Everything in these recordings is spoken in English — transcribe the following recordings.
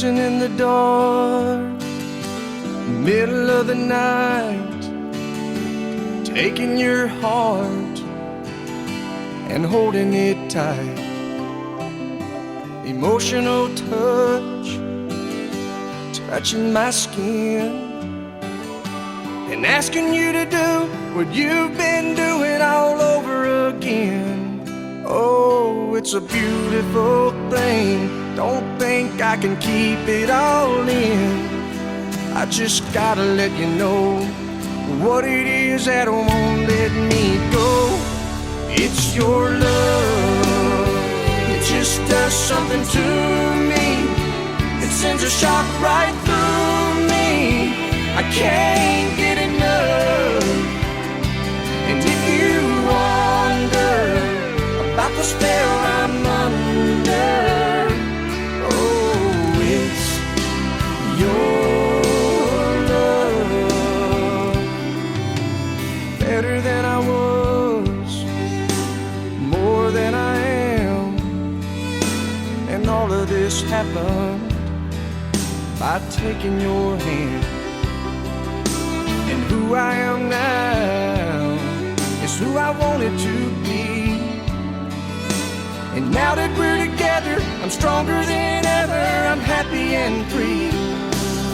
dancing in the dark, middle of the night, taking your heart and holding it tight. Emotional touch, touching my skin, and asking you to do what you've been doing all over again. Oh, it's a beautiful thing. Don't think I can keep it all in. I just gotta let you know what it is that won't let me go. It's your love. It just does something to me. It sends a shock right through me. I can't get enough. And if you wonder about the spell I'm under, oh, it's your love. Better than I was, more than I am, and all of this happened by taking your hand. And who I am now is who I wanted to be. And now that we're together, I'm stronger than ever. I'm happy and free.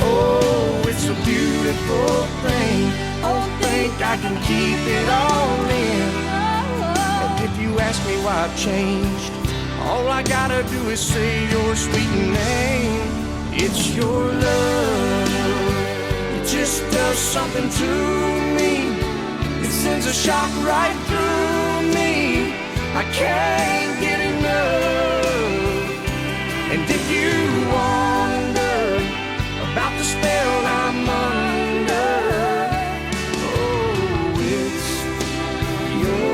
Oh, it's a beautiful thing. Don't think I can keep it all in. And if you ask me why I've changed, all I gotta do is say your sweet name. It's your love. It just does something to me. It sends a shock right through me. I can't get enough. And if you wonder about the spell I'm under, oh, it's your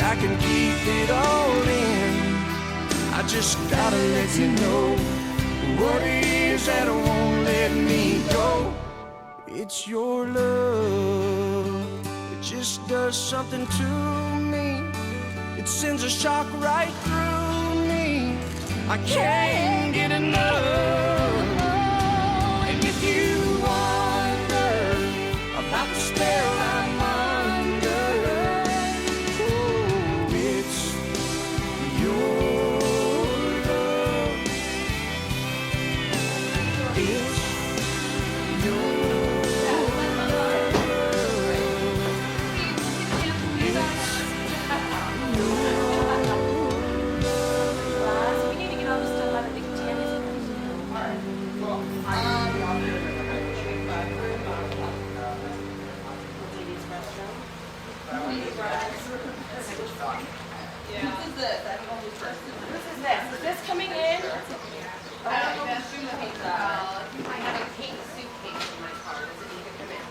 I can keep it all in. I just gotta let you know what it is that won't let me go. It's your love. It just does something to me. It sends a shock right through me. I can't get enough. And if you wonder about the spell I'm under, Is this coming in? I have a pink suitcase in my car. Does it need to come in?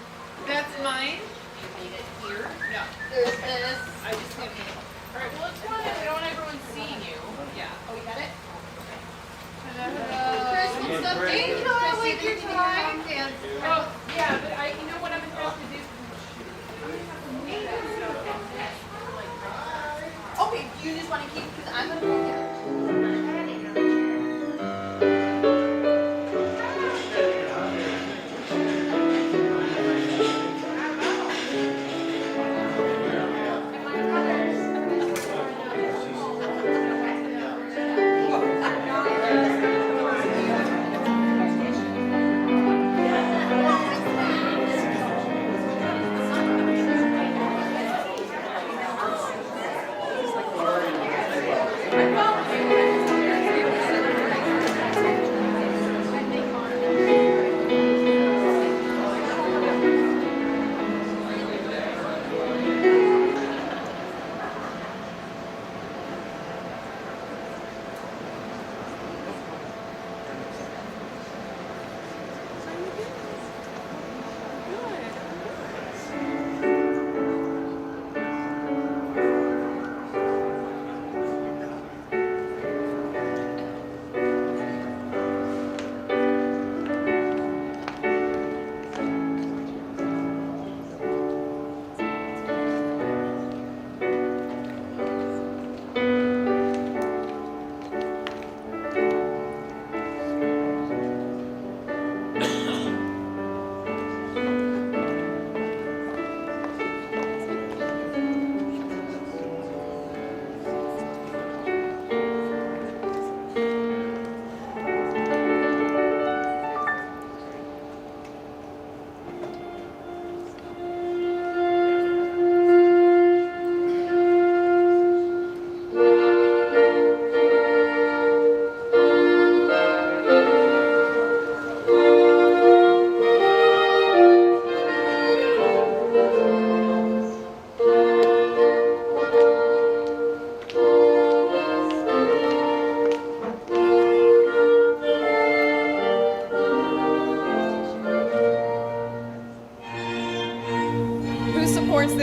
That's mine? You need it here? Yeah. There's this. I just need it. Alright, well, it's fine. I don't want everyone seeing you. Yeah. Oh, you got it? Christmas stuff. Thank you. I like your time. Oh, yeah, but you know what I'm supposed to do? Okay, you just want to keep, because I'm going to go there. Well,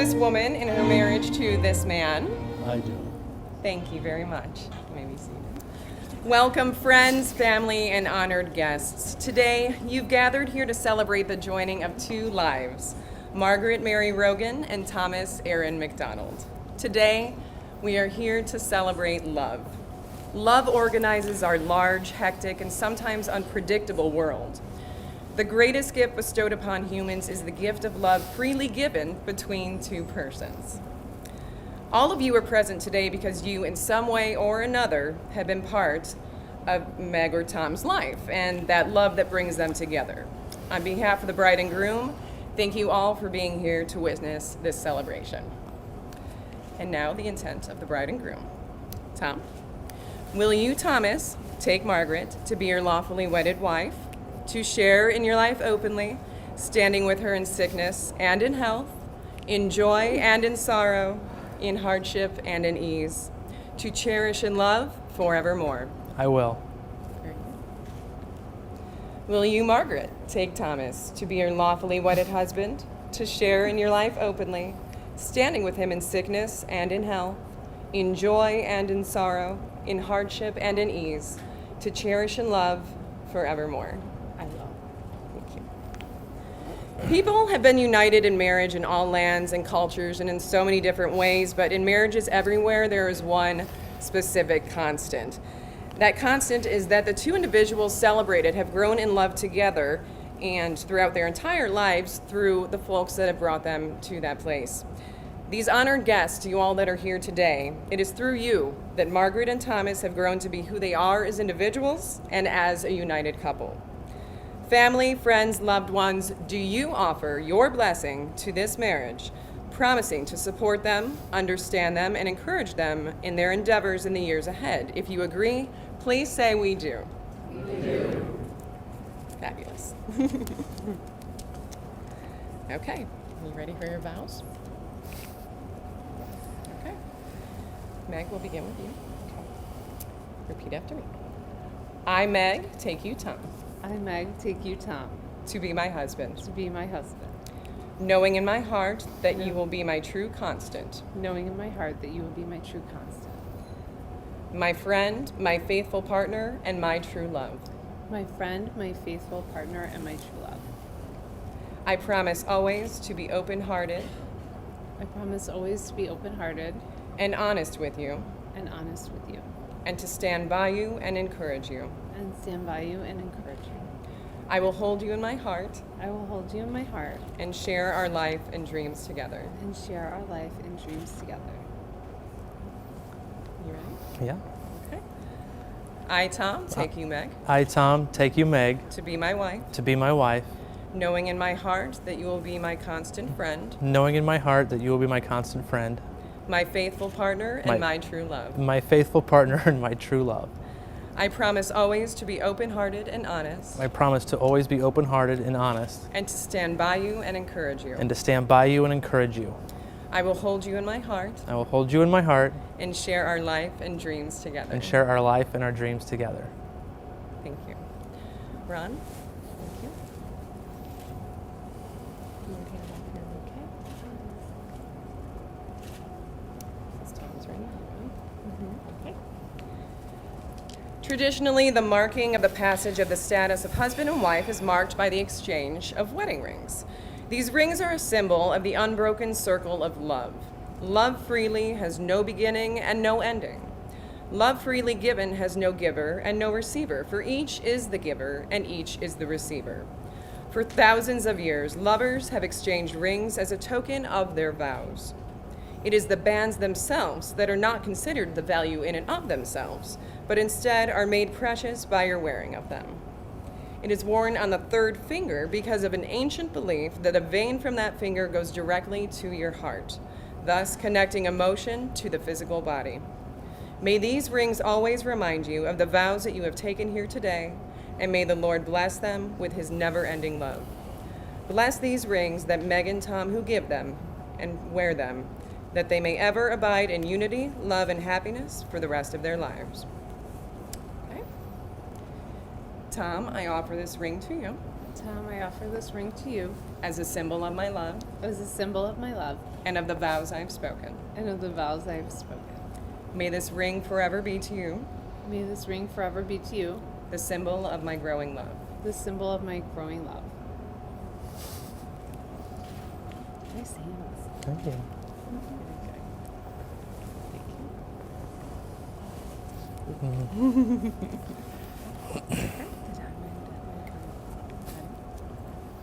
this woman in her marriage to this man? I do. Thank you very much. You may be seated. Welcome, friends, family, and honored guests. Today, you've gathered here to celebrate the joining of two lives, Margaret Mary Rogan and Thomas Aaron McDonald. Today, we are here to celebrate love. Love organizes our large, hectic, and sometimes unpredictable world. The greatest gift bestowed upon humans is the gift of love freely given between two persons. All of you are present today because you, in some way or another, have been part of Meg or Tom's life and that love that brings them together. On behalf of the bride and groom, thank you all for being here to witness this celebration. And now the intent of the bride and groom. Tom, will you, Thomas, take Margaret to be your lawfully wedded wife, to share in your life openly, standing with her in sickness and in health, in joy and in sorrow, in hardship and in ease, to cherish and love forevermore? I will. Will you, Margaret, take Thomas to be your lawfully wedded husband, to share in your life openly, standing with him in sickness and in health, in joy and in sorrow, in hardship and in ease, to cherish and love forevermore? I will. Thank you. People have been united in marriage in all lands and cultures and in so many different ways, but in marriages everywhere there is one specific constant. That constant is that the two individuals celebrated have grown in love together and throughout their entire lives through the folks that have brought them to that place. These honored guests, you all that are here today, it is through you that Margaret and Thomas have grown to be who they are as individuals and as a united couple. Family, friends, loved ones, do you offer your blessing to this marriage, promising to support them, understand them, and encourage them in their endeavors in the years ahead? If you agree, please say we do. We do. Fabulous. Okay, you ready for your vows? Okay. Meg, we'll begin with you. Repeat after me. I, Meg, take you, Tom, I, Meg, take you, Tom, to be my husband, to be my husband, knowing in my heart that you will be my true constant, knowing in my heart that you will be my true constant, my friend, my faithful partner, and my true love. my friend, my faithful partner, and my true love. I promise always to be open-hearted I promise always to be open-hearted and honest with you, and honest with you, and to stand by you and encourage you. and stand by you and encourage you. I will hold you in my heart I will hold you in my heart and share our life and dreams together. and share our life and dreams together. You ready? Yeah. Okay. I, Tom, take you, Meg, I, Tom, take you, Meg, to be my wife, to be my wife, knowing in my heart that you will be my constant friend, knowing in my heart that you will be my constant friend, my faithful partner, and my true love. my faithful partner, and my true love. I promise always to be open-hearted and honest, I promise to always be open-hearted and honest, and to stand by you and encourage you. and to stand by you and encourage you. I will hold you in my heart I will hold you in my heart and share our life and dreams together. and share our life and our dreams together. Thank you. Ron? Thank you. You want to hand back here, okay? This time is ready. Okay. Traditionally, the marking of the passage of the status of husband and wife is marked by the exchange of wedding rings. These rings are a symbol of the unbroken circle of love. Love freely has no beginning and no ending. Love freely given has no giver and no receiver, for each is the giver and each is the receiver. For thousands of years, lovers have exchanged rings as a token of their vows. It is the bands themselves that are not considered the value in and of themselves, but instead are made precious by your wearing of them. It is worn on the third finger because of an ancient belief that a vein from that finger goes directly to your heart, thus connecting emotion to the physical body. May these rings always remind you of the vows that you have taken here today, and may the Lord bless them with his never-ending love. Bless these rings that Meg and Tom who give them and wear them, that they may ever abide in unity, love, and happiness for the rest of their lives. Okay. Tom, I offer this ring to you Tom, I offer this ring to you as a symbol of my love as a symbol of my love and of the vows I've spoken. and of the vows I have spoken. May this ring forever be to you May this ring forever be to you the symbol of my growing love. the symbol of my growing love. Nice hands. Thank you.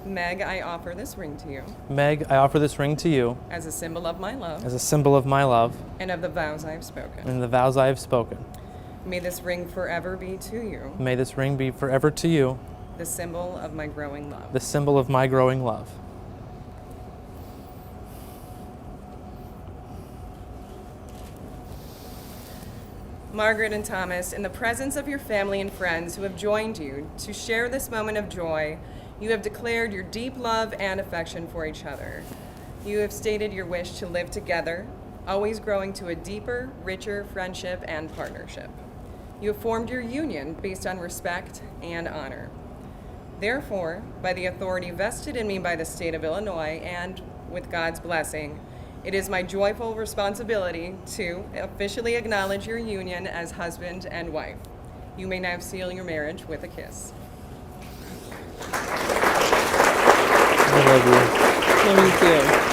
Meg, I offer this ring to you Meg, I offer this ring to you as a symbol of my love as a symbol of my love and of the vows I have spoken. and the vows I have spoken. May this ring forever be to you May this ring be forever to you the symbol of my growing love. the symbol of my growing love. Margaret and Thomas, in the presence of your family and friends who have joined you to share this moment of joy, you have declared your deep love and affection for each other. You have stated your wish to live together, always growing to a deeper, richer friendship and partnership. You have formed your union based on respect and honor. Therefore, by the authority vested in me by the state of Illinois and with God's blessing, it is my joyful responsibility to officially acknowledge your union as husband and wife. You may now seal your marriage with a kiss. I love you. Love you too.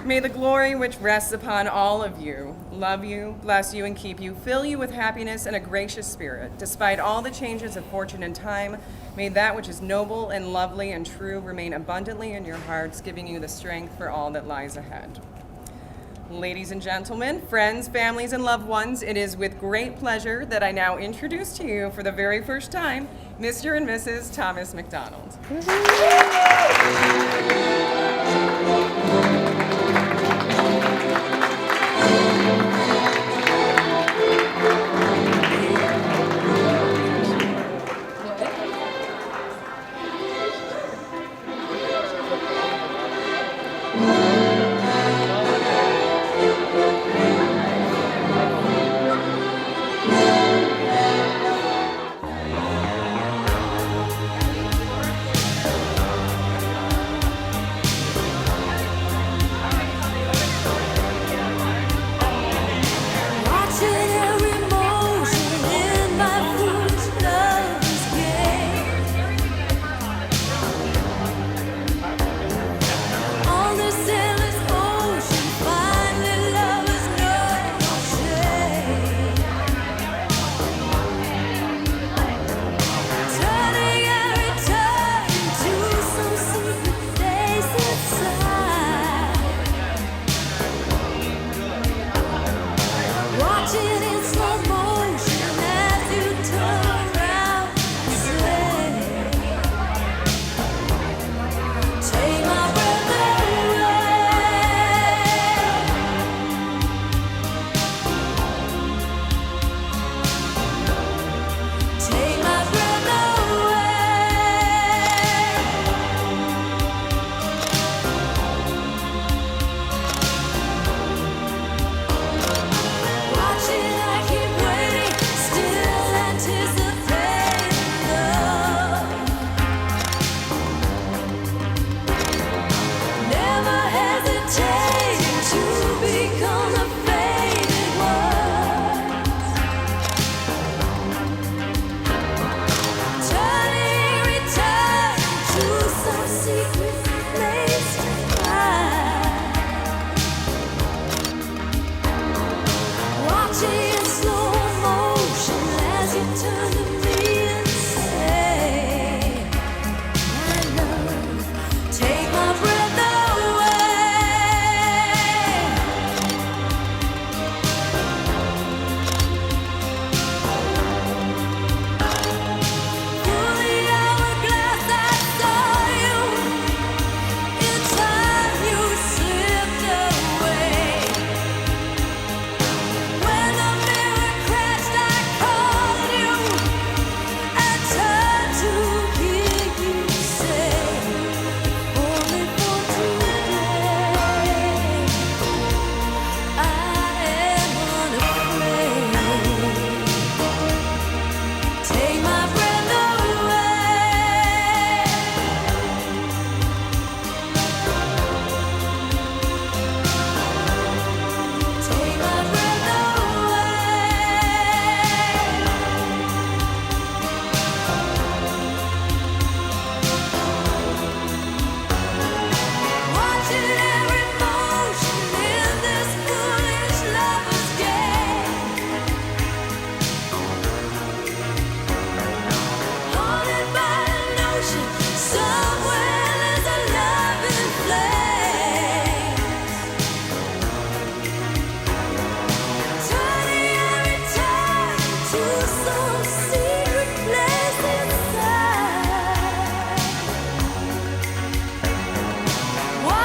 May the glory which rests upon all of you love you, bless you, and keep you, fill you with happiness and a gracious spirit. Despite all the changes of fortune and time, may that which is noble and lovely and true remain abundantly in your hearts, giving you the strength for all that lies ahead. Ladies and gentlemen, friends, families, and loved ones, it is with great pleasure that I now introduce to you for the very first time, Mr. and Mrs. Thomas McDonald.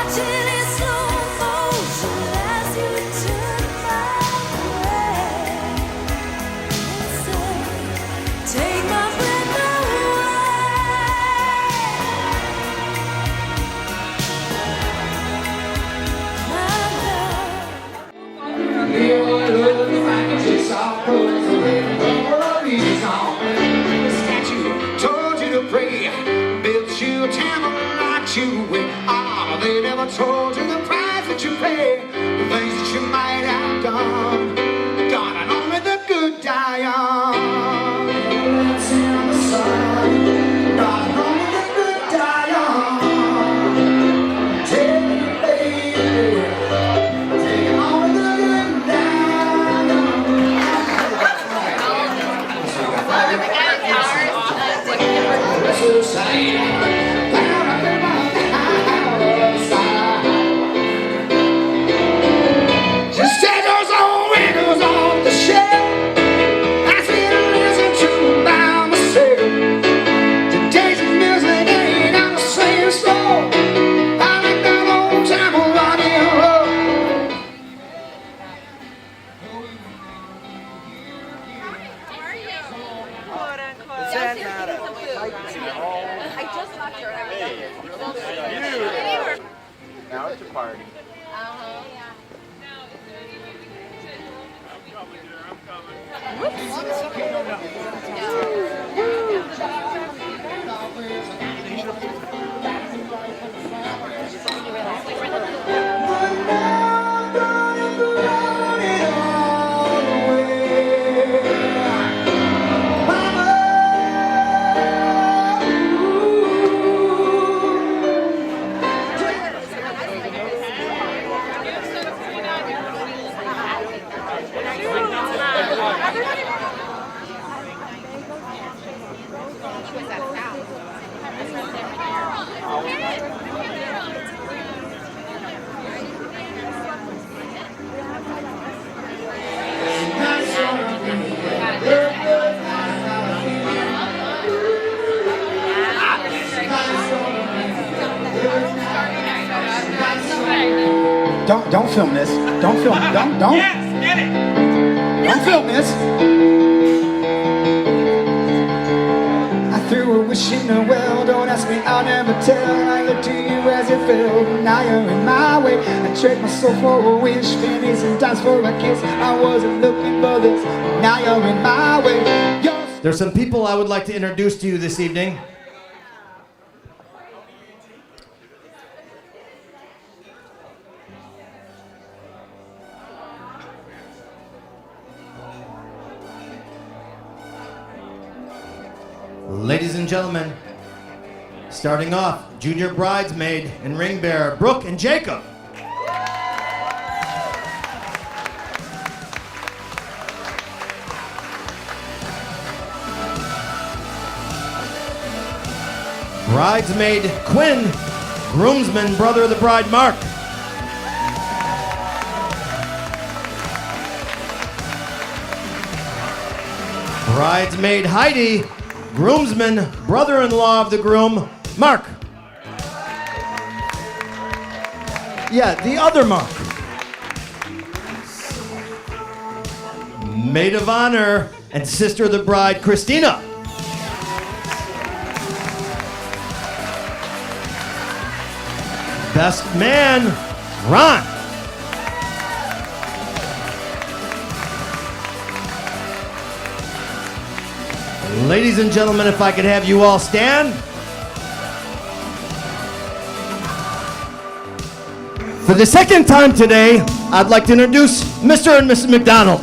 watching in slow motion as you turn my way and say, take my breath Told you to pray, built you a temple, locked you away. Ah, they never told you the price that you pay, the things that you might have done, and only the good die young. Let's in the sun, God, and only the good die young. Take it, baby, take it, only the good die young. Just take those old windows off the shelf. I sit and listen to them by myself. Today's music ain't on the same floor. I like that old time rock and roll. I just left her. Now it's a party. Don't film this. Don't film. Don't. Yes, get it. Don't film this. I threw a wish in the well. Don't ask me, I'll never tell. I looked to you as it fell. Now you're in my way. I trade my soul for a wish, pennies and dimes for a kiss. I wasn't looking for this. Now you're in my way. There's some people I would like to introduce to you this evening. Ladies and gentlemen, starting off, junior bridesmaid and ring bearer, Brooke and Jacob. Bridesmaid Quinn, groomsman, brother of the bride, Mark. Bridesmaid Heidi, groomsman, brother-in-law of the groom, Mark. Yeah, the other Mark. Maid of honor and sister of the bride, Christina. Best man, Ron. Ladies and gentlemen, if I could have you all stand. For the second time today, I'd like to introduce Mr. and Mrs. McDonald.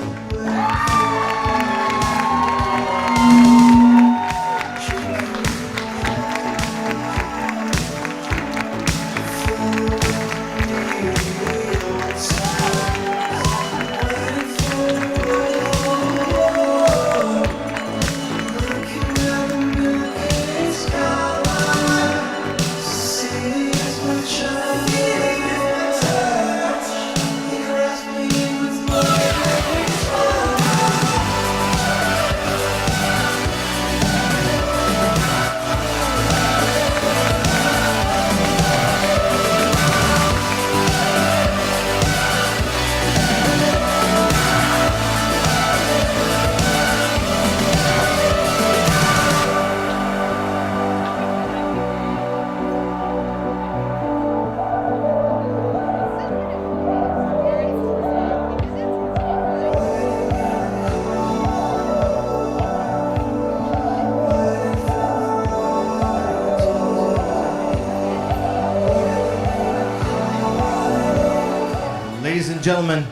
ladies and gentlemen,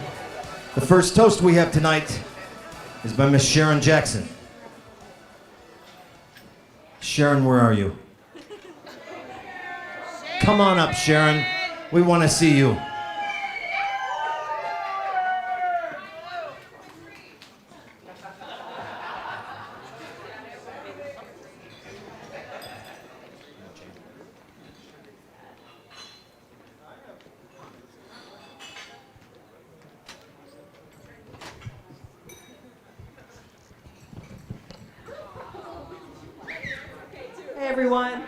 the first toast we have tonight is by Miss Sharon Jackson. Sharon, where are you? Come on up, Sharon. We want to see you. Hey everyone.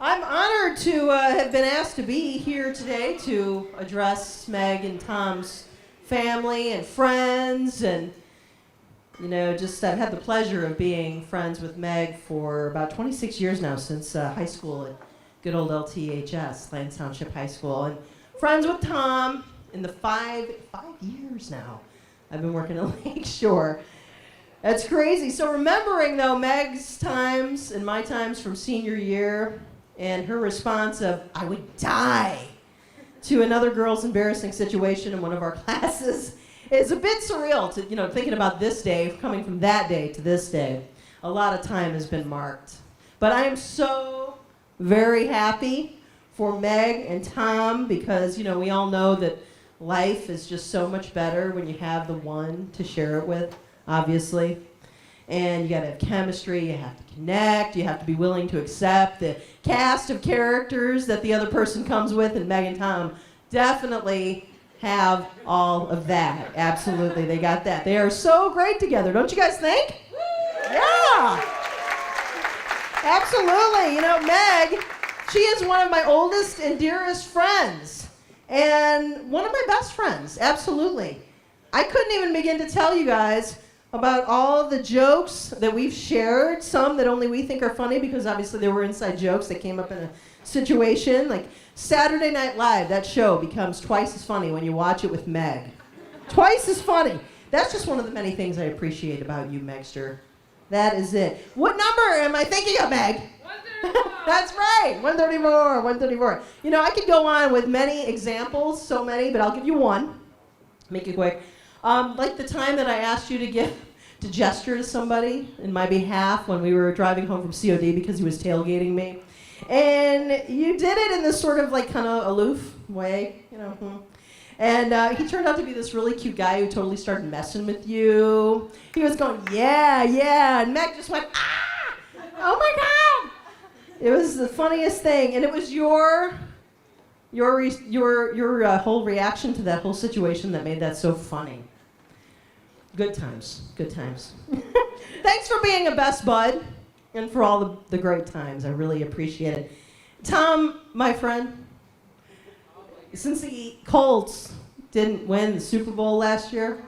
I'm honored to have been asked to be here today to address Meg and Tom's family and friends, and just I've had the pleasure of being friends with Meg for about 26 years now, since high school at good old LTHS, Lance Township High School, and friends with Tom in the five years now I've been working at Lakeshore. That's crazy. So remembering, though, Meg's times and my times from senior year and her response of, I would die, to another girl's embarrassing situation in one of our classes is a bit surreal to, thinking about this day, coming from that day to this day. A lot of time has been marked. But I am so very happy for Meg and Tom because, we all know that life is just so much better when you have the one to share it with. Obviously. And you gotta have chemistry, you have to connect, you have to be willing to accept the cast of characters that the other person comes with, and Meg and Tom definitely have all of that. Absolutely, they got that. They are so great together, don't you guys think? Yeah! Absolutely. Meg, she is one of my oldest and dearest friends, and one of my best friends, absolutely. I couldn't even begin to tell you guys about all the jokes that we've shared, some that only we think are funny because obviously they were inside jokes that came up in a situation. Like Saturday Night Live, that show becomes twice as funny when you watch it with Meg. Twice as funny. That's just one of the many things I appreciate about you, Megster. That is it. What number am I thinking of, Meg? 134. That's right, 134. I could go on with many examples, so many, but I'll give you one. Make it quick. Like the time that I asked you to gesture to somebody in my behalf when we were driving home from COD because he was tailgating me. And you did it in this sort of kind of aloof way, And he turned out to be this really cute guy who totally started messing with you. He was going, yeah, and Meg just went, ah! Oh my God! It was the funniest thing, and it was your whole reaction to that whole situation that made that so funny. Good times. Thanks for being a best bud and for all the great times. I really appreciate it. Tom, my friend, since the Colts didn't win the Super Bowl last year,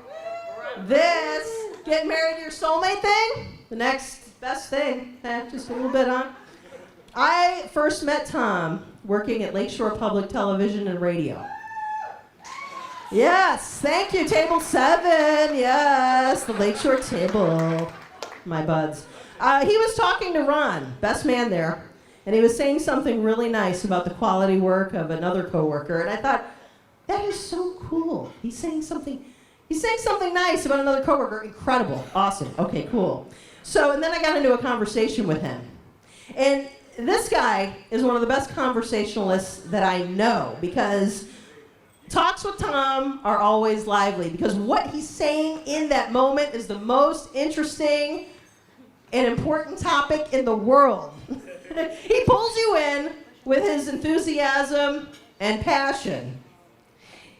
this getting married to your soulmate thing, the next best thing, just a little bit on. I first met Tom working at Lakeshore Public Television and Radio. Yes, thank you, Table 7. Yes, the Lakeshore table, my buds. He was talking to Ron, best man there, and he was saying something really nice about the quality work of another coworker, and I thought, that is so cool. He's saying something nice about another coworker. Incredible, awesome, okay, cool. So, and then I got into a conversation with him, and this guy is one of the best conversationalists that I know because talks with Tom are always lively because what he's saying in that moment is the most interesting and important topic in the world. He pulls you in with his enthusiasm and passion.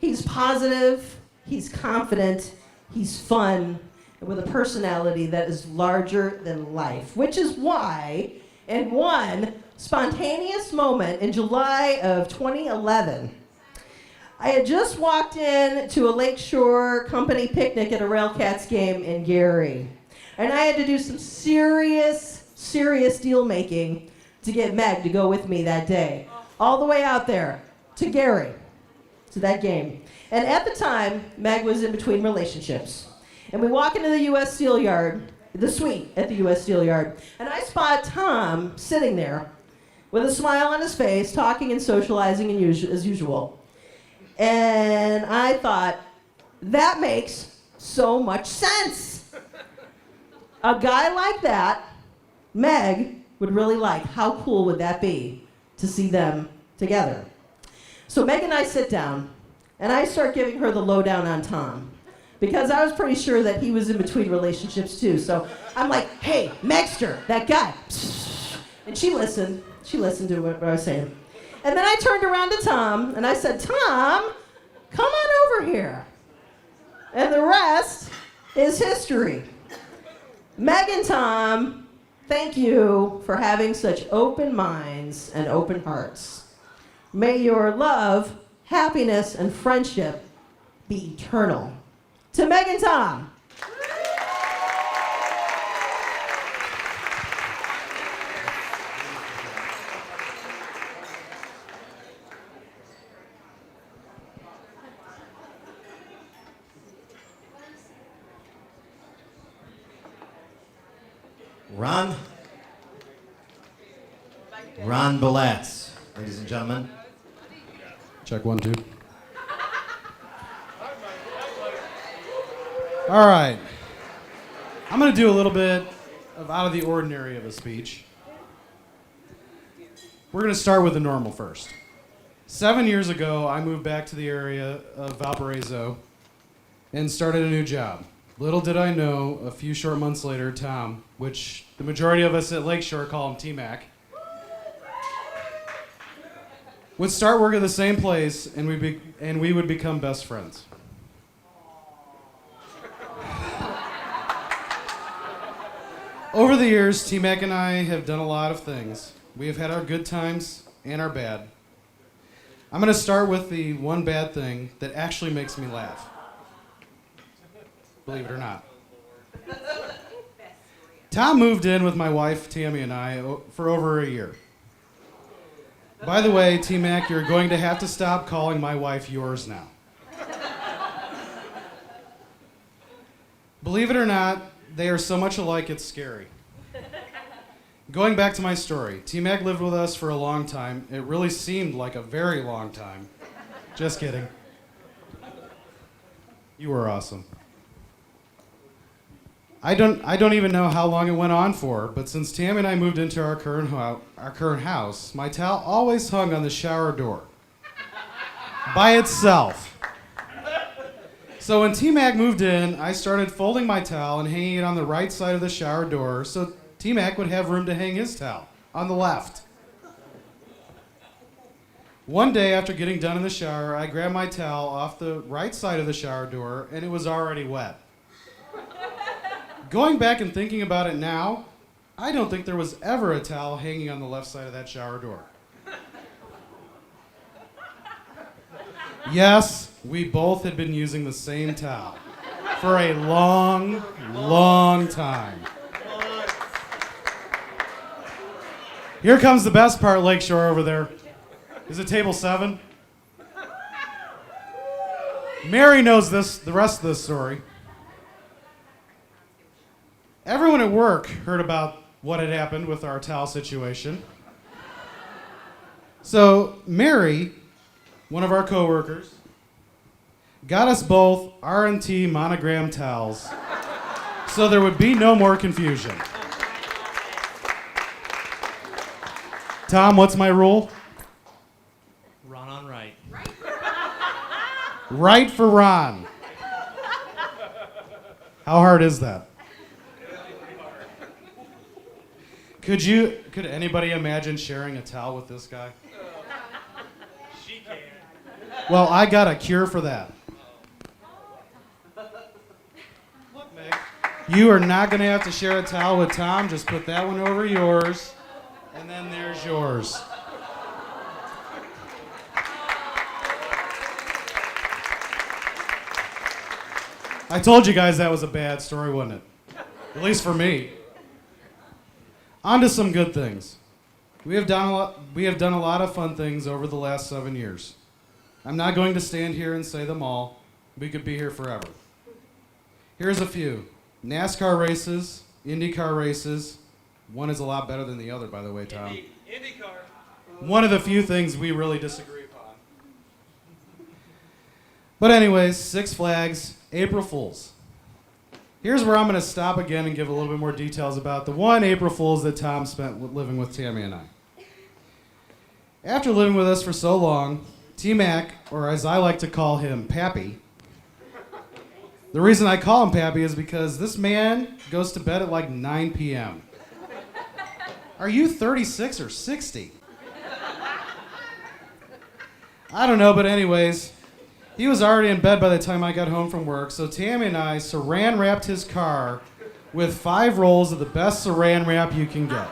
He's positive, he's confident, he's fun, and with a personality that is larger than life, which is why in one spontaneous moment in July of 2011, I had just walked in to a Lakeshore company picnic at a Railcats game in Gary. And I had to do some serious deal making to get Meg to go with me that day. All the way out there to Gary, to that game. And at the time, Meg was in between relationships. And we walk into the U.S. Steel Yard, the suite at the U.S. Steel Yard, and I spot Tom sitting there with a smile on his face, talking and socializing as usual. And I thought, that makes so much sense. A guy like that, Meg would really like. How cool would that be to see them together? So Meg and I sit down, and I start giving her the lowdown on Tom, because I was pretty sure that he was in between relationships too. So I'm like, hey, Megster, that guy. And she listened. She listened to what I was saying. And then I turned around to Tom, and I said, Tom, come on over here. And the rest is history. Meg and Tom, thank you for having such open minds and open hearts. May your love, happiness, and friendship be eternal. To Meg and Tom. Ron Bellatz, ladies and gentlemen. Check 1, 2. All right. I'm going to do a little bit of out of the ordinary of a speech. We're going to start with the normal first. 7 years ago, I moved back to the area of Valparaiso and started a new job. Little did I know, a few short months later, Tom, which the majority of us at Lakeshore call him T-Mac, would start work at the same place, and we would become best friends. Over the years, T-Mac and I have done a lot of things. We have had our good times and our bad. I'm going to start with the one bad thing that actually makes me laugh. Believe it or not. Tom moved in with my wife, Tammy, and I for over a year. By the way, T-Mac, you're going to have to stop calling my wife yours now. Believe it or not, they are so much alike it's scary. Going back to my story, T-Mac lived with us for a long time. It really seemed like a very long time. Just kidding. You were awesome. I don't even know how long it went on for, but since Tammy and I moved into our current house, my towel always hung on the shower door by itself. So when T-Mac moved in, I started folding my towel and hanging it on the right side of the shower door so T-Mac would have room to hang his towel on the left. One day after getting done in the shower, I grabbed my towel off the right side of the shower door and it was already wet. Going back and thinking about it now, I don't think there was ever a towel hanging on the left side of that shower door. Yes, we both had been using the same towel for a long, long time. Here comes the best part, Lakeshore over there. Is it table 7? Mary knows the rest of this story. Everyone at work heard about what had happened with our towel situation. So Mary, one of our coworkers, got us both R&T monogram towels so there would be no more confusion. Tom, what's my rule? Ron on right. Right for Ron. How hard is that? Could anybody imagine sharing a towel with this guy? She can. Well, I got a cure for that. Look, Meg, you are not going to have to share a towel with Tom. Just put that one over yours, and then there's yours. I told you guys that was a bad story, wasn't it? At least for me. On to some good things. We have done a lot of fun things over the last 7 years. I'm not going to stand here and say them all. We could be here forever. Here's a few. NASCAR races, IndyCar races. One is a lot better than the other, by the way, Tom. IndyCar. One of the few things we really disagree upon. But anyways, Six Flags, April Fools. Here's where I'm going to stop again and give a little bit more details about the one April Fools that Tom spent living with Tammy and I. After living with us for so long, T-Mac, or as I like to call him, Pappy. The reason I call him Pappy is because this man goes to bed at like 9 p.m. Are you 36 or 60? I don't know, but anyways, he was already in bed by the time I got home from work, so Tammy and I saran wrapped his car with 5 rolls of the best saran wrap you can get.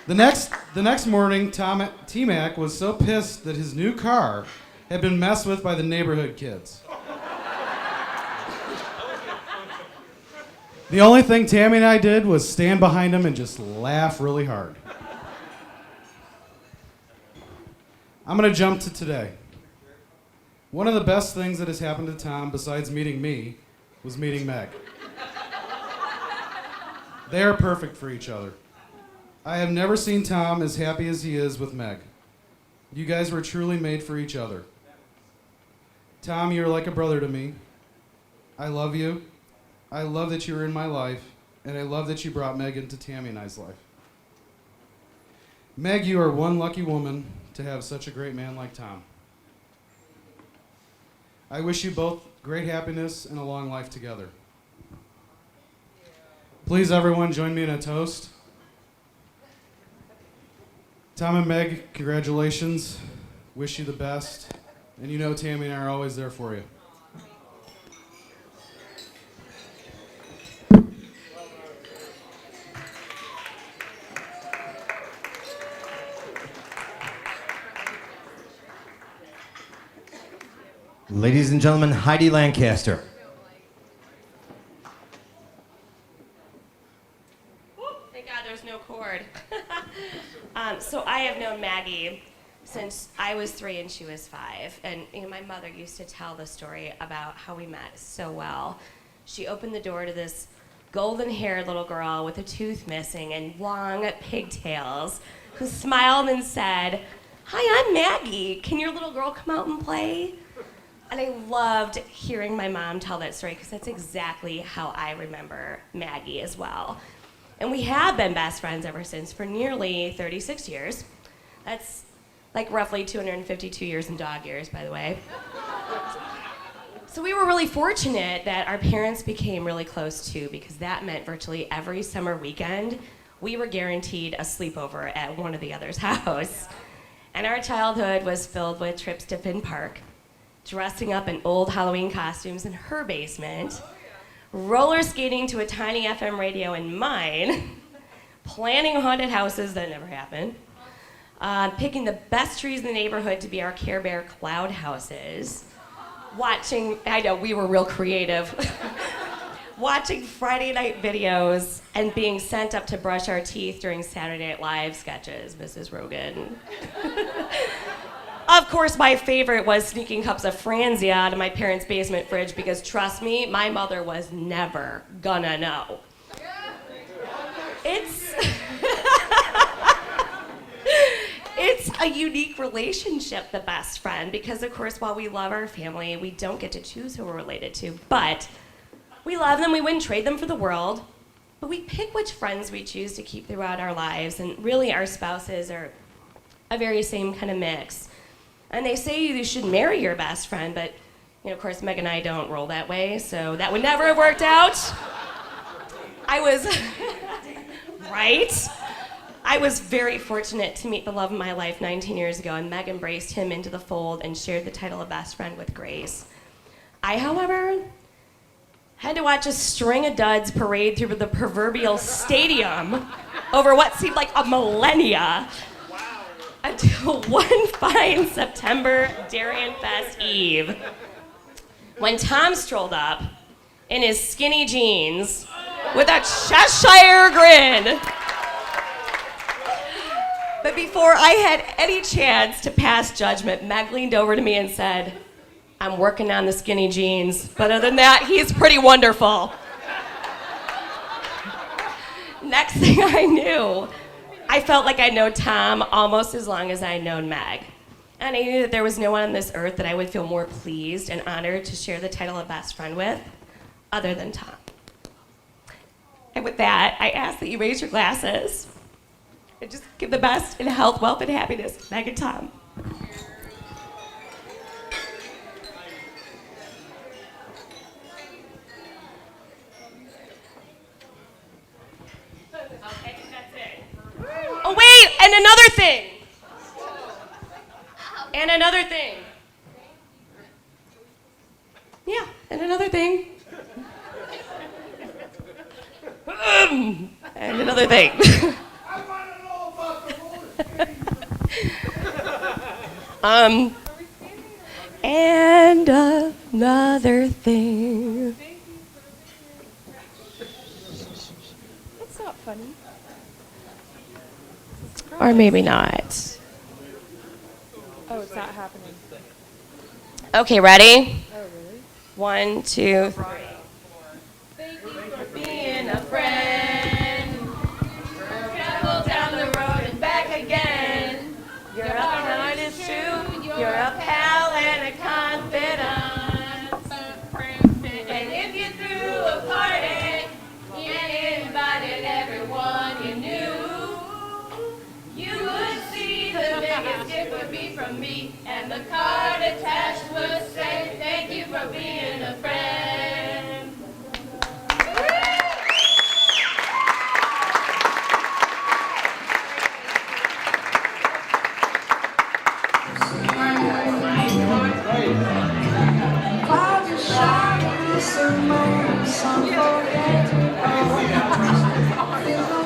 The next morning, T-Mac was so pissed that his new car had been messed with by the neighborhood kids. The only thing Tammy and I did was stand behind him and just laugh really hard. I'm going to jump to today. One of the best things that has happened to Tom, besides meeting me, was meeting Meg. They are perfect for each other. I have never seen Tom as happy as he is with Meg. You guys were truly made for each other. Tom, you're like a brother to me. I love you. I love that you were in my life, and I love that you brought Meg into Tammy and I's life. Meg, you are one lucky woman to have such a great man like Tom. I wish you both great happiness and a long life together. Please, everyone, join me in a toast. Tom and Meg, congratulations. Wish you the best. And you know Tammy and I are always there for you. Ladies and gentlemen, Heidi Lancaster. Thank God there's no cord. So I have known Maggie since I was 3 and she was 5. And my mother used to tell the story about how we met so well. She opened the door to this golden-haired little girl with a tooth missing and long pigtails who smiled and said, "Hi, I'm Maggie. Can your little girl come out and play?" And I loved hearing my mom tell that story because that's exactly how I remember Maggie as well. And we have been best friends ever since for nearly 36 years. That's like roughly 252 years in dog years, by the way. So we were really fortunate that our parents became really close too, because that meant virtually every summer weekend we were guaranteed a sleepover at one of the other's house. And our childhood was filled with trips to Finn Park, dressing up in old Halloween costumes in her basement, roller skating to a tiny FM radio in mine, planning haunted houses that never happened, picking the best trees in the neighborhood to be our Care Bear cloud houses, I know we were real creative, watching Friday night videos and being sent up to brush our teeth during Saturday Night Live sketches, Mrs. Rogan. Of course, my favorite was sneaking cups of Franzia out of my parents' basement fridge because, trust me, my mother was never gonna know. It's a unique relationship, the best friend, because, of course, while we love our family, we don't get to choose who we're related to, but we love them, we wouldn't trade them for the world, but we pick which friends we choose to keep throughout our lives, and really our spouses are a very same kind of mix. And they say you should marry your best friend, but, of course, Meg and I don't roll that way, so that would never have worked out. Right? I was very fortunate to meet the love of my life 19 years ago, and Meg embraced him into the fold and shared the title of best friend with grace. I, however, had to watch a string of duds parade through the proverbial stadium over what seemed like a millennia. Until one fine September Darien Fest Eve, when Tom strolled up in his skinny jeans with a Cheshire grin. But before I had any chance to pass judgment, Meg leaned over to me and said, "I'm working on the skinny jeans, but other than that, he's pretty wonderful." Next thing I knew, I felt like I'd known Tom almost as long as I'd known Meg. And I knew that there was no one on this earth that I would feel more pleased and honored to share the title of best friend with other than Tom. And with that, I ask that you raise your glasses and just give the best in health, wealth, and happiness, Meg and Tom. Okay, that's it. Oh, wait, and another thing. And another thing. Yeah, and another thing. And another thing. And another thing. That's not funny. Or maybe not. Oh, it's not happening. Okay, ready? Oh, really? 1, 2, 3. Thank you for being a friend. Travel down the road and back again. You're a artist too. You're a pal and a confidant. And if you threw a party and invited everyone you knew, you would see the biggest gift would be from me, and the card attached would say, "Thank you for being a friend." Clouds are shining, some moments, some unforgettable. In the moment I'm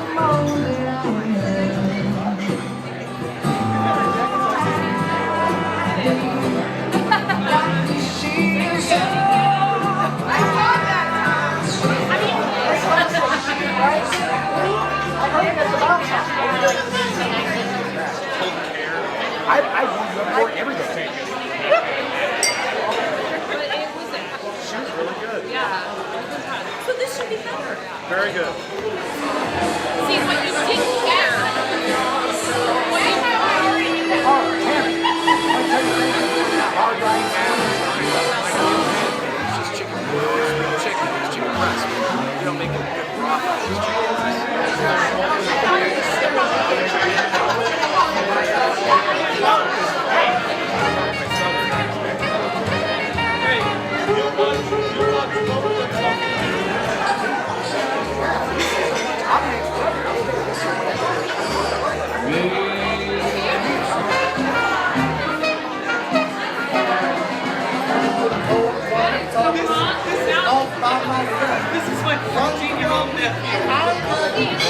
I report everything. She was really good. Yeah. So this should be better. Very good. See, what you didn't care. What you have already done. Oh, Tammy. I'll tell you something. Hard right now. It's just chicken. It's real chicken. It's chicken breast. You don't make a good broth out of this chicken This is my 14-year-old nephew.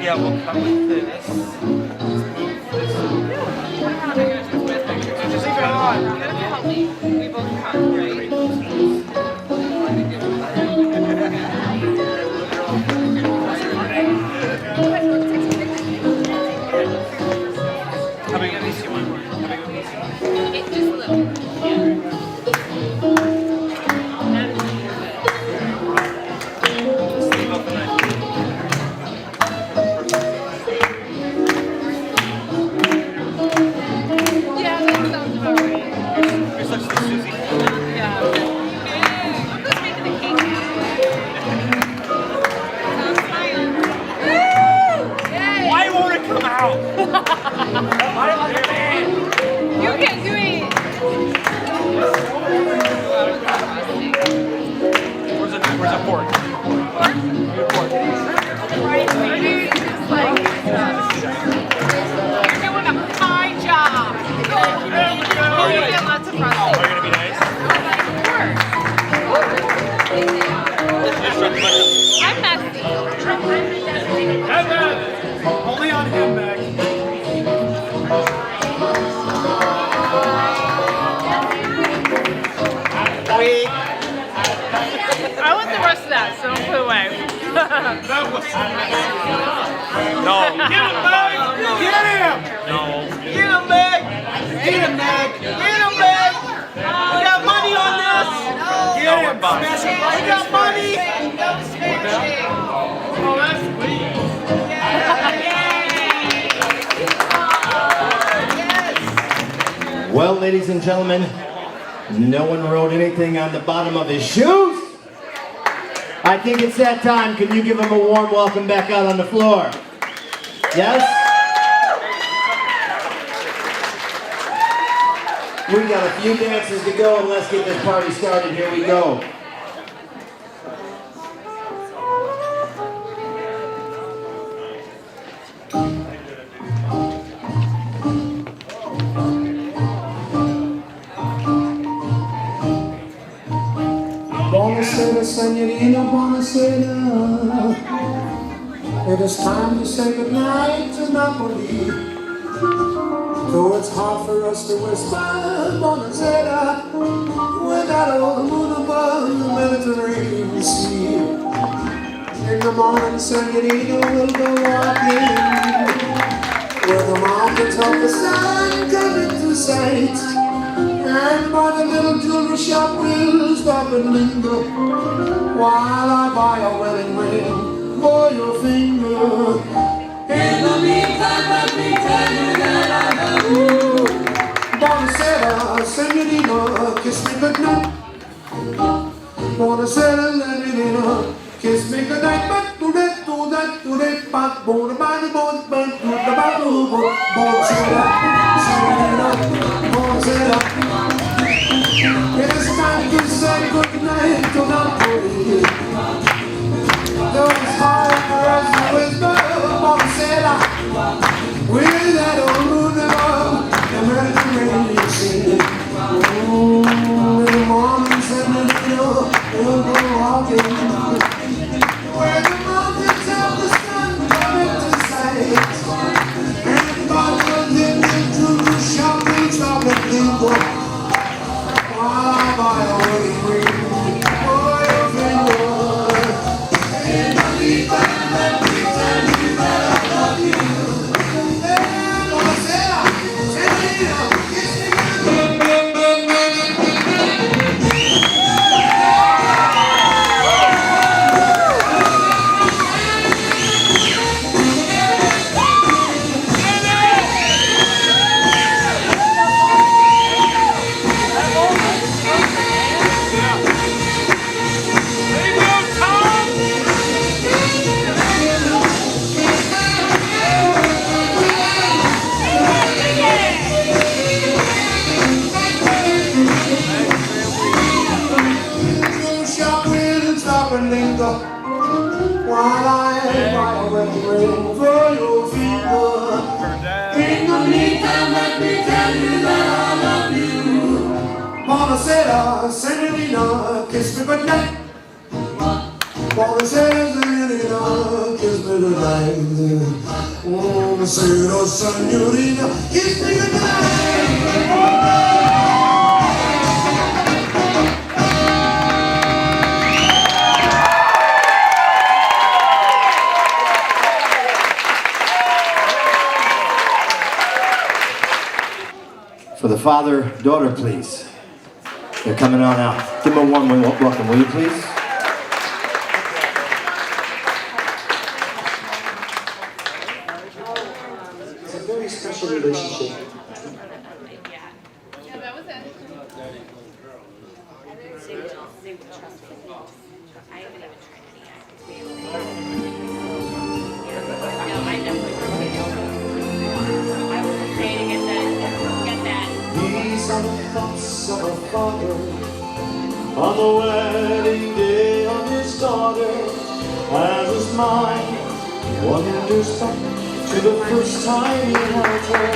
Yeah, we'll come with this. Just leave it on. Help me. We both come, right? How big of a piece you want? How big of a piece? It's just a little. Just leave off the knife. me. I want the rest of that, so don't put it away. No. Get him, Meg! Get him! No. Get him, Meg! Get him, Meg! Get him, Meg! We got money on this! Get him! We got money! Oh, that's sweet. Well, ladies and gentlemen, no one wrote anything on the bottom of his shoes. I think it's that time. Can you give him a warm welcome back out on the floor? Yes? We got a few dances to go and let's get this party started. Here we go. Buonasera, signorina, buonasera. It is time to say goodnight to Napoli. Though it's hard for us to whisper buonasera without all the moon above the Mediterranean Sea. In the morning, signorina, we'll go walking where the mountains of the sun come into sight. And by the little jewelry shop we'll stop and linger while I buy a wedding ring for your finger. In the meantime, let me tell you that I love you. Buonasera, signorina, kiss me goodnight. Buonasera, signorina, kiss me goodnight. But to that, but buonasera, signorina, buonasera. It's time to say goodnight to Napoli. Though it's hard for us to whisper buonasera with that old moon above the Mediterranean Sea. Oh, in the morning, signorina, we'll go walking where the mountains of the sun come into sight. And by the little jewelry shop we'll stop and linger while I buy a wedding ring for your finger. In the meantime, let me tell you that I love you. Buonasera, signorina, kiss me while I buy a wedding ring for your finger. In the meantime, let me tell you that I love you. Buonasera, signorina, kiss me goodnight. Buonasera, signorina, kiss me goodnight. Buonasera, signorina, kiss me goodnight. For the father-daughter, please. They're coming on out. Give them a warm welcome, will you please? It's a very special relationship. Yeah, that was it. I haven't even tried any yet. No, I definitely I was afraid to get that. These are the thoughts of a father on the wedding day of his daughter, as is mine. Wonders back to the first time he held her.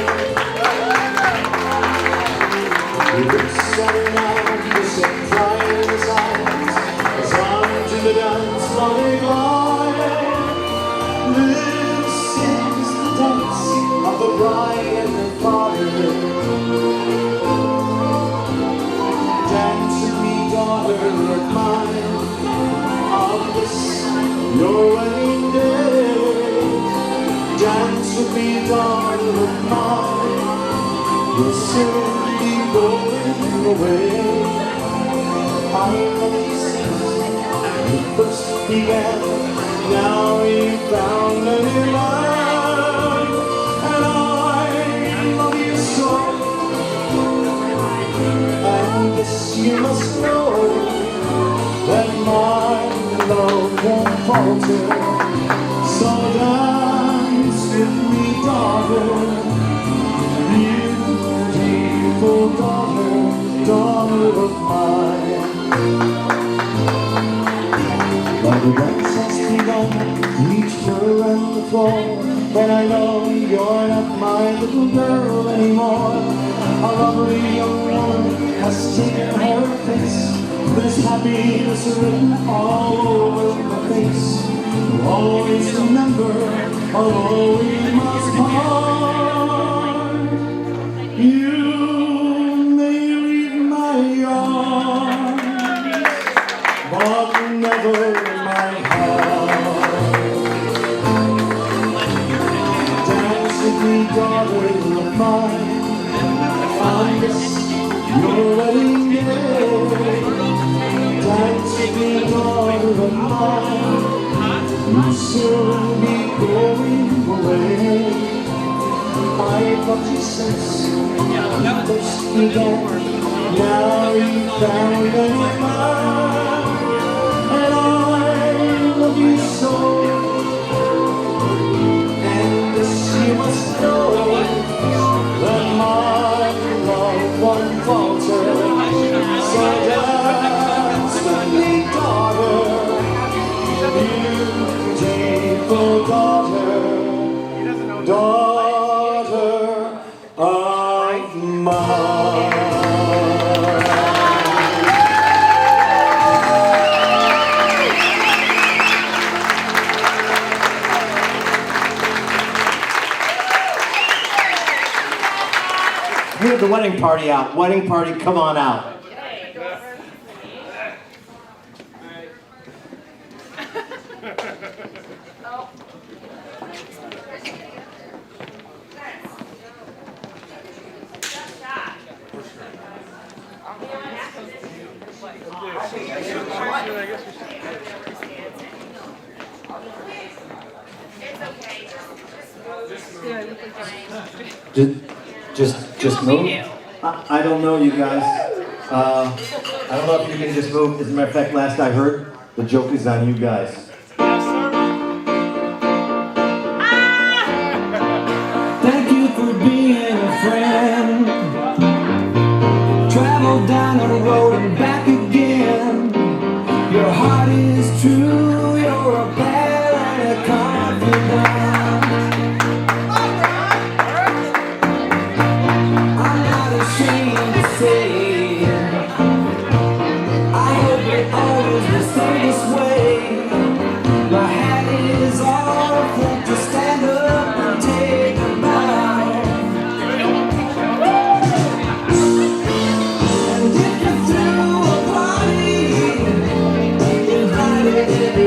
He looks at her now, the same pride in his eyes, as on to the dance floor glide. This is the dance of the bride and her father. Dance with me, daughter, of mine. On this, your wedding day, dance with me, daughter of mine. You'll soon be going away. I love you since we first began. Now you found a new life, and I love you so. And this you must know, that my love won't falter. So dance with me, daughter, beautiful daughter, daughter of mine. While the dance has begun, reach her on the floor, and I know you're not my little girl anymore. A lovely young woman has taken her place. There's happiness written all over her face. Always remember, although we must part, you may leave my arms, but never my heart. Dance with me, daughter of mine, on this your wedding day. Dance with me, daughter of mine. You'll soon be going away. I loved you since you first began. Now you found a new man, and I love you so. And this you must know, that my love won't falter. So dance with me, daughter, beautiful daughter, daughter of mine. We have the wedding party out. Wedding party, come on out. Just move. I don't know, you guys. I don't know if you can just move. As a matter of fact, last I heard, the joke is on you guys. Thank you for being a friend. Travel down the road and back again. Your heart is true, you're a pal and a confidant. I'm not ashamed to say, I hope it always will stay this way. My hat is off to stand up and take a bow. And if you threw a party, invited every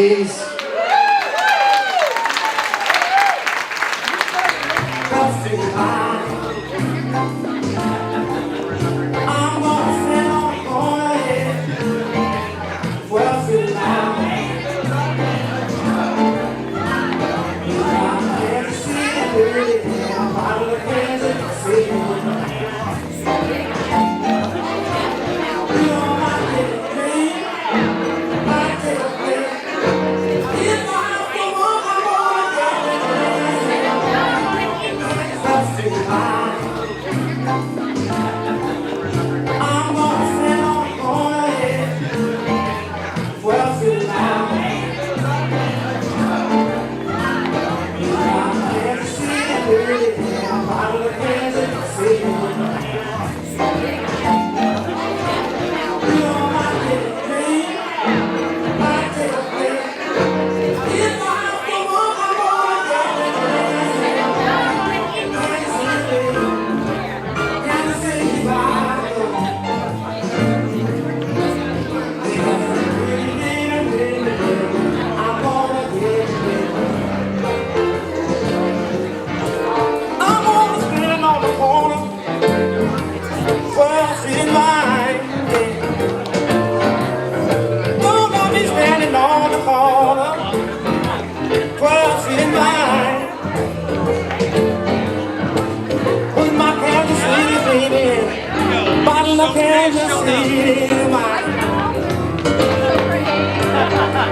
please.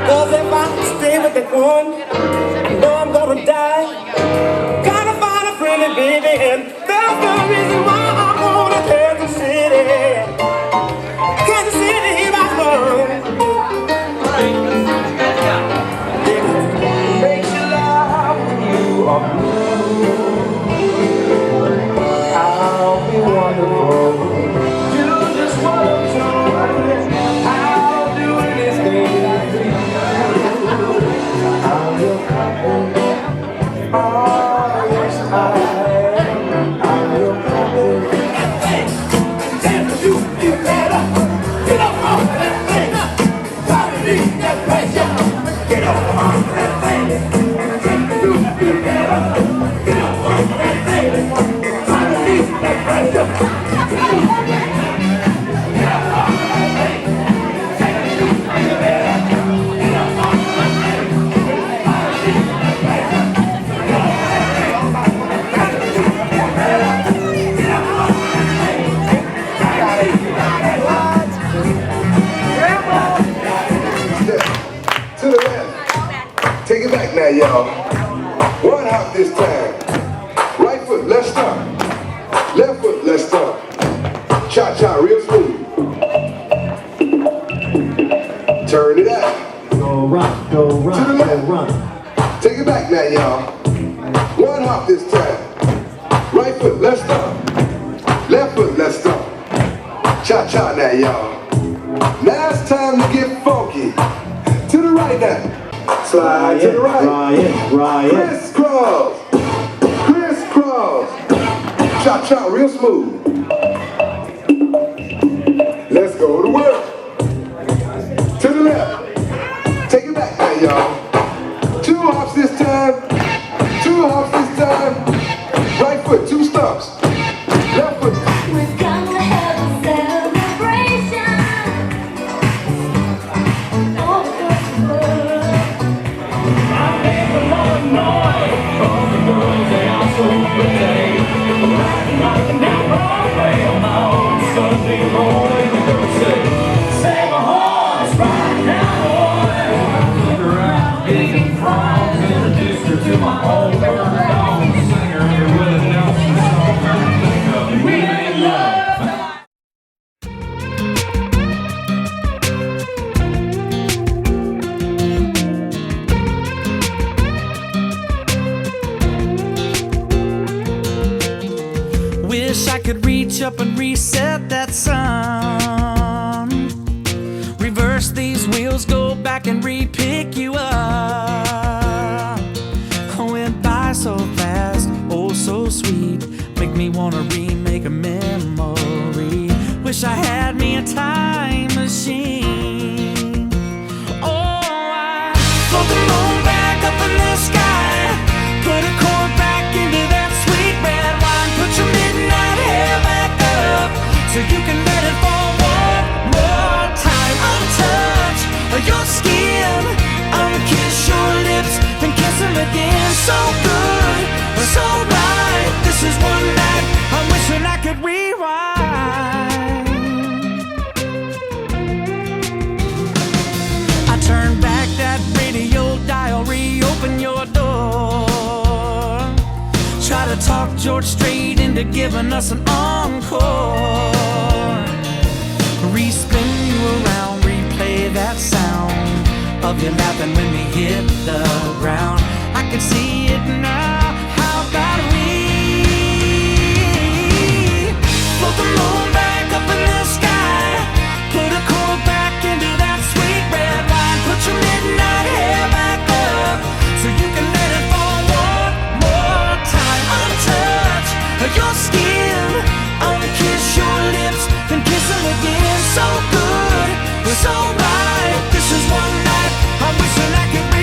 Cause if I stay with that one, I know I'm gonna die. Gotta find a friendly baby, and that's the reason why I'm going to Kansas City. Kansas City, my home. Makes you laugh when you are blue. How be wonderful. Do just what I'm doing. I'll do anything. I'm your company. Oh, yes, I am. I'm your company. Dance, you better. Get up off that thing. Gotta leave that place. Get up off that thing. Dance, you better. Get up off that thing. Gotta leave that place. Get up off that thing. To the left. Take it back now, y'all. One hop this time. Right foot, let's start. Left foot, let's start. Cha-cha, real smooth. Turn it out. Go run, go run, to the left. go run. Take it back now, y'all. One hop this time. Right foot, let's start. Left foot, let's start. Cha-cha now, y'all. Now it's time to get funky. To the right now. Slide to the right. Ryan. Crisscross. Crisscross. Cha-cha, real smooth. Let's go to work. To the left. Take it back now, y'all. Two hops this time. Two hops this time. Right foot, two stumps. Left foot. We're gonna have a celebration. All across the world. I make a lot of noise. All the girls, they are so pretty. Knocking down Broadway on my own Sunday morning. The girls say, save a horse right now, boy. Look around, getting frogs. Introduced her to my old bird dog singer. With a Nelson song. We ain't love. Wish I could reach up and reset that sun. Reverse these wheels, go back and re-pick you up. Went by so fast, oh so sweet. Make me wanna remake a memory. Wish I had me a time machine. Oh, I George Strait into giving us an encore. Respin you around, replay that sound of you laughing when we hit the ground. I can see it now. How about we float the moon back up in the sky? Put a cork back into that sweet red wine. Put your midnight hair back up so you can let it fall one more time. Untouch your skin, I'll kiss your lips, then kiss them again. So good, so right. This is one night I'm wishing I could be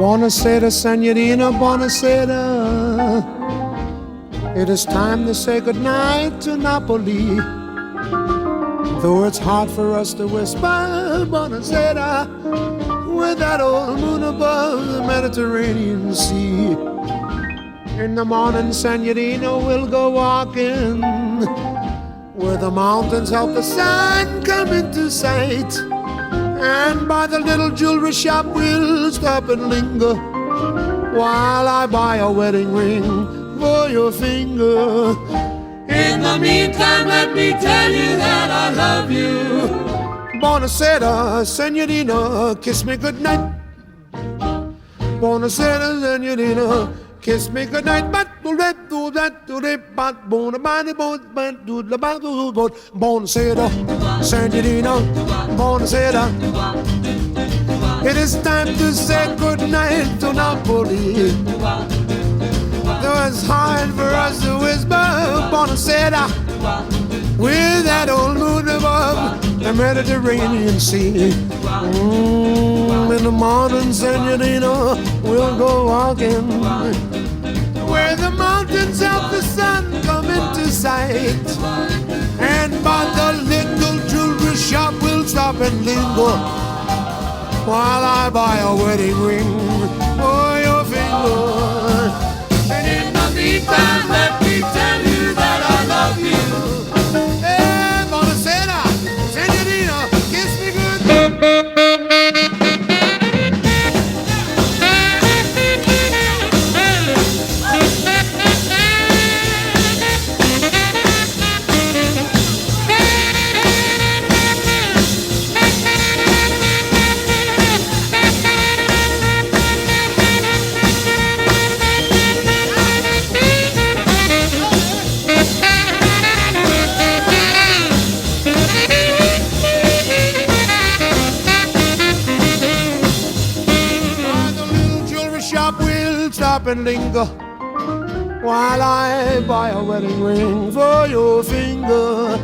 Buonasera, senorina, buonasera. It is time to say goodnight to Napoli. Though it's hard for us to whisper buonasera with that old moon above the Mediterranean Sea. In the morning, senorina, we'll go walking where the mountains help the sun come into sight. And by the little jewelry shop we'll stop and linger while I buy a wedding ring for your finger. In the meantime, let me tell you that I love you. Buonasera, senorina, kiss me goodnight. Buonasera, senorina, kiss me goodnight. Buonasera, senorina, buonasera. It is time to say goodnight to Napoli. Though it's hard for us to whisper buonasera with that old moon above the Mediterranean Sea. In the morning, senorina, we'll go walking where the mountains help the sun come into sight. And by the little jewelry shop we'll stop and linger while I buy a wedding ring for your finger. And in the meantime, let me tell you that I love you. Hey, buonasera, senorina, kiss me good. And linger while I buy a wedding ring for your finger.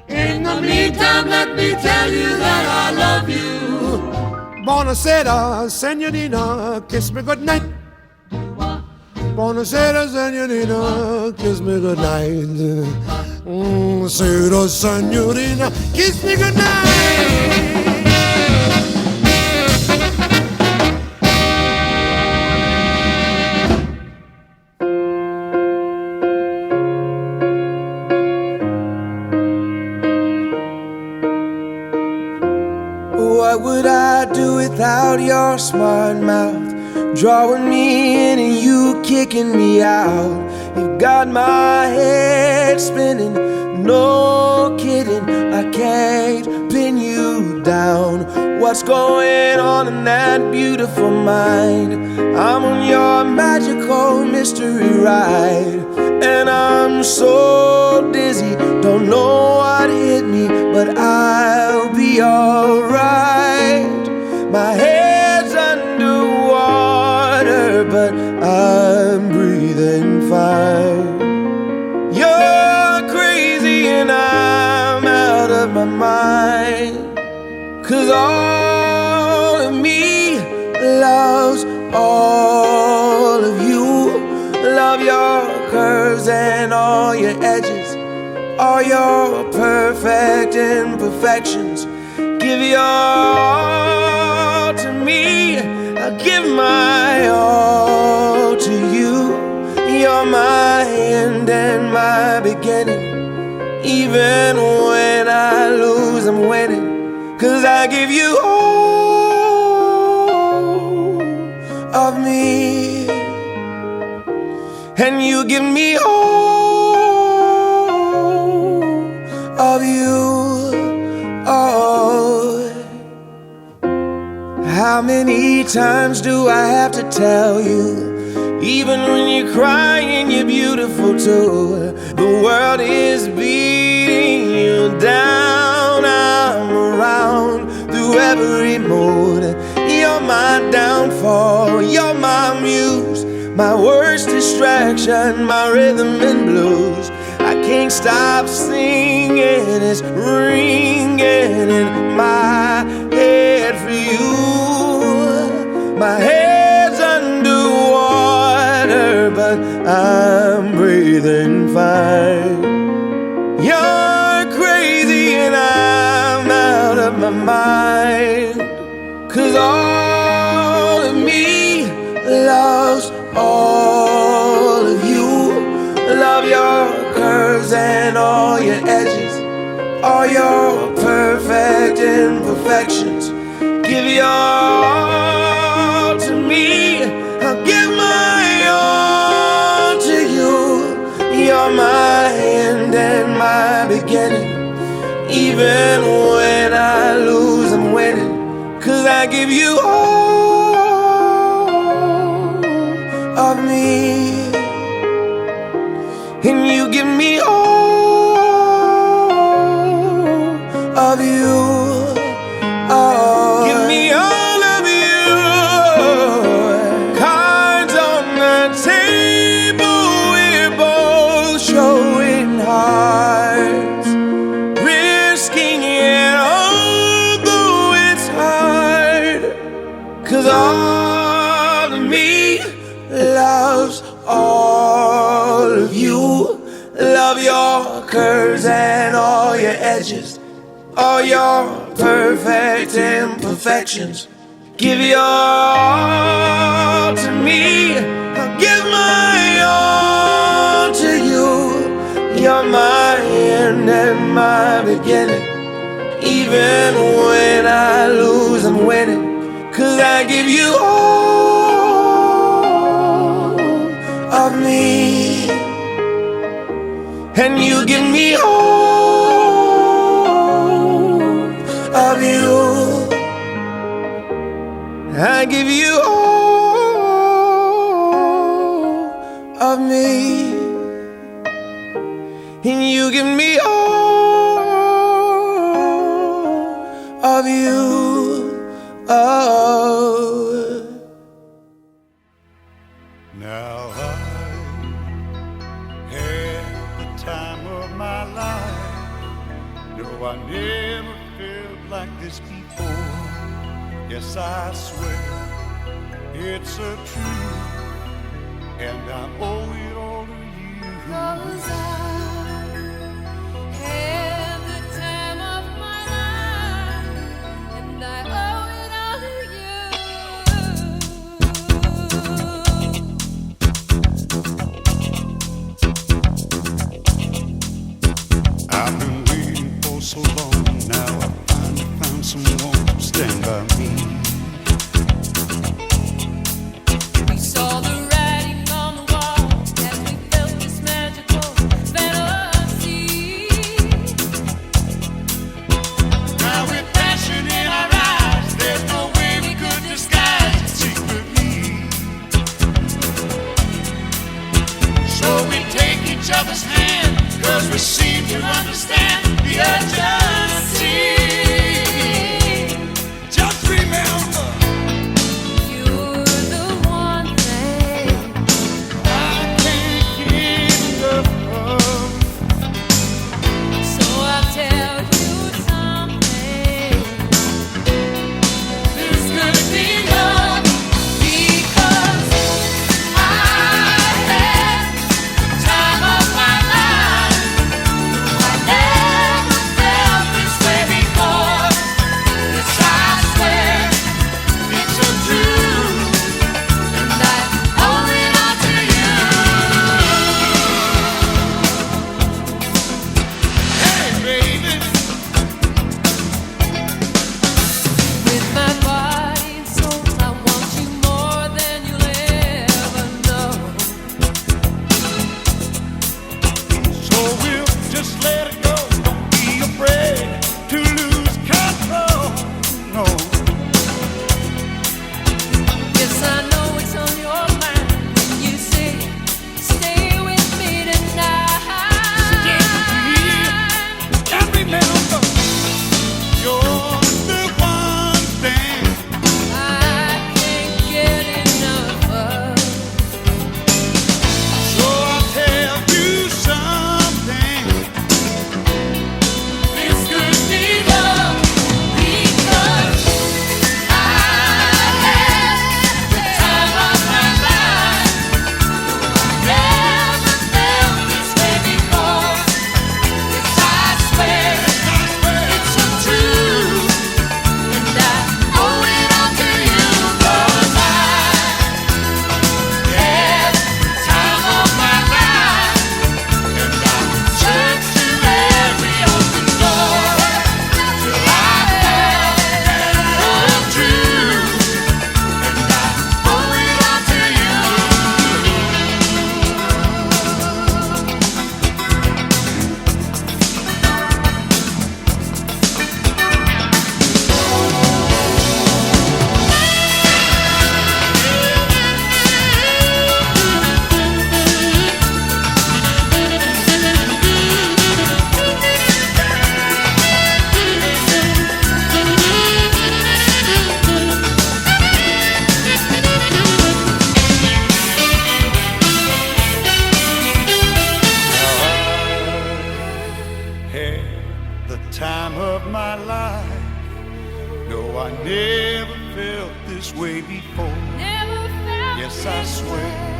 In the meantime, let me tell you that I love you. Buonasera, senorina, kiss me goodnight. Buonasera, senorina, kiss me goodnight. Buonasera, senorina, kiss me goodnight. What would I do without your smart mouth? Drawing me in and you kicking me out. You've got my head spinning, no kidding. I can't pin you down. What's going on in that beautiful mind? I'm on your magical mystery ride, and I'm so dizzy, don't know what hit me, but I'll be alright. My head's underwater, but I'm breathing fine. You're crazy and I'm out of my mind, 'cause all of me loves all of you. Love your curves and all your edges, all your perfect imperfections. Give your all to me, I'll give my all to you. You're my end and my beginning. Even when I lose, I'm winning, 'cause I give you all of me, and you give me all of you. Oh, how many times do I have to tell you? Even when you're crying, you're beautiful too. The world is beating you down. I'm around through every mood. You're my downfall, you're my muse, my worst distraction, my rhythm and blues. I can't stop singing, it's ringing in my head for you. My head's my mind. 'Cause all of me loves all of you. Love your curves and all your edges, all your perfect imperfections. Give your all to me, I'll give my all to you. You're my end and my beginning. Even when I lose, I'm winning. 'Cause I give you all of me, and you give me all of you. Oh, give me all of you. Cards on the table, we're both showing hearts, risking it although it's hard. 'Cause all of me loves all of you. Love your curves and all your edges, all your perfect imperfections. Give your all to me, I'll give my all to you. You're my end and my beginning. Even when I lose, I'm winning. 'Cause I give you all of me, and you give me all of you. I give you all of me, and you give me all of you. Oh. Now I had the time of my life. No, I never felt like this before. Yes, I swear it's a truth, and I owe it all to you. 'Cause I had the time of my life, and I owe it all to you. I've been waiting for so long, now I finally found someone to stand by me. We saw the writing on the wall as we felt this magical fantasy. Now with passion in our eyes, there's no way we could disguise it secretly. So we take each other's hand, 'cause we seem to understand the urgency. Just remember, You're the one thing I can't get enough of. So I'll tell you something. There's gonna be love because I had the time of my life. I never felt Had the time of my life. No, I never felt this way before. Yes, I swear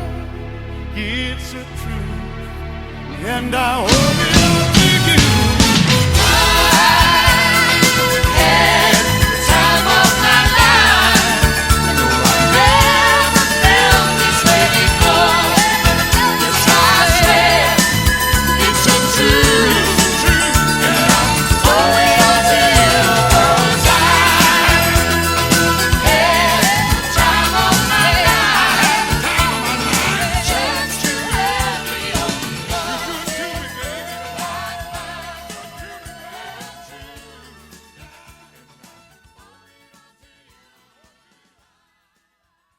it's a truth, and I hope it